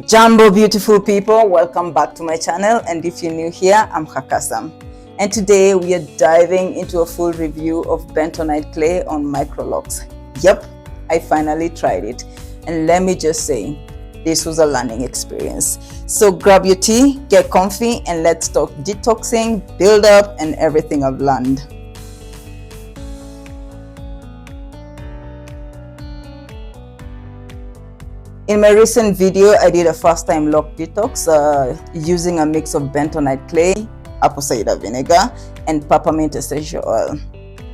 Jumbo beautiful people, welcome back to my channel, and if you're new here, I'm Hakasam, and today we are diving into a full review of Bentonite clay on Microlocs. Yep, I finally tried it, and let me just say, this was a learning experience. So grab your tea, get comfy, and let's talk detoxing, build up, and everything I've learned. In my recent video, I did a first time lock detox using a mix of bentonite clay, apple cider vinegar, and peppermint essential oil.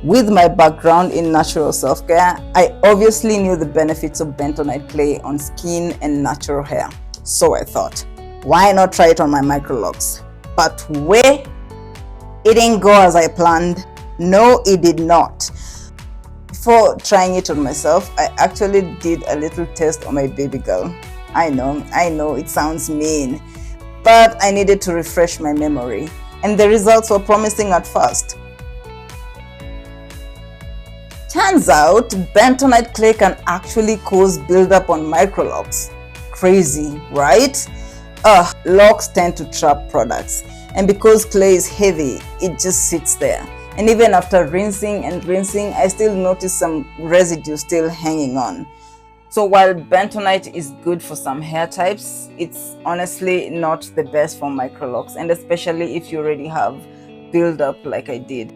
With my background in natural self-care, I obviously knew the benefits of bentonite clay on skin and natural hair. So I thought, why not try it on my Microlocs? But wait, it didn't go as I planned. No, it did not. Before trying it on myself, I actually did a little test on my baby girl. I know, it sounds mean, but I needed to refresh my memory, and the results were promising at first. Turns out, bentonite clay can actually cause buildup on Microlocs. Crazy, right? Locks tend to trap products, and because clay is heavy, it just sits there. And even after rinsing and rinsing, I still notice some residue still hanging on. So while bentonite is good for some hair types, it's honestly not the best for Microlocs, and especially if you already have buildup like I did.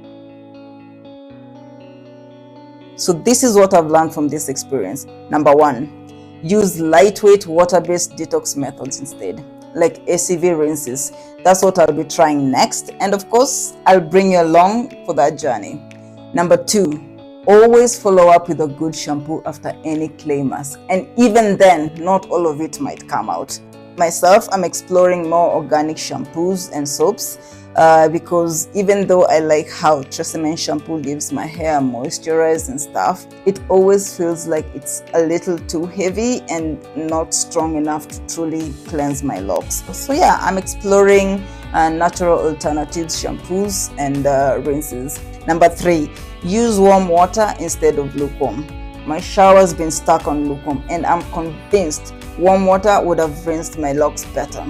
So this is what I've learned from this experience. Number one, use lightweight water-based detox methods instead, like ACV rinses. That's what I'll be trying next, and of course I'll bring you along for that journey. Number two, always follow up with a good shampoo after any clay mask, and even then not all of it might come out. Myself, I'm exploring more organic shampoos and soaps because even though I like how Tresemme shampoo leaves my hair moisturized and stuff, it always feels like it's a little too heavy and not strong enough to truly cleanse my locks. So yeah, I'm exploring natural alternatives, shampoos and rinses. Number three, use warm water instead of lukewarm. My shower's been stuck on lukewarm, and I'm convinced warm water would have rinsed my locks better.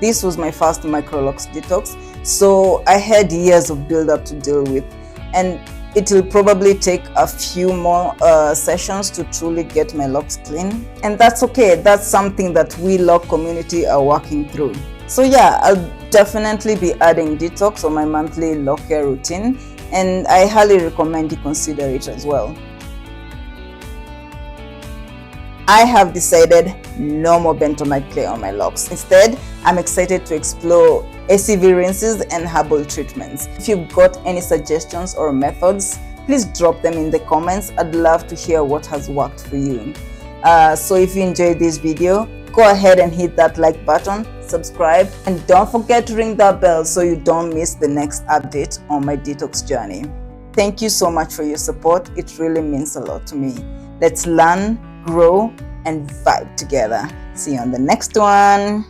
This was my first Microlocs detox, so I had years of build-up to deal with, and it will probably take a few more sessions to truly get my locks clean. And that's okay, that's something that we lock community are working through. So yeah, I'll definitely be adding detox on my monthly lock care routine, and I highly recommend you consider it as well. I have decided no more bentonite clay on my locks. Instead, I'm excited to explore ACV rinses and herbal treatments. If you've got any suggestions or methods, please drop them in the comments. I'd love to hear what has worked for you. So if you enjoyed this video, go ahead and hit that like button, subscribe, and don't forget to ring that bell so you don't miss the next update on my detox journey. Thank you so much for your support. It really means a lot to me. Let's learn, grow, and vibe together. See you on the next one.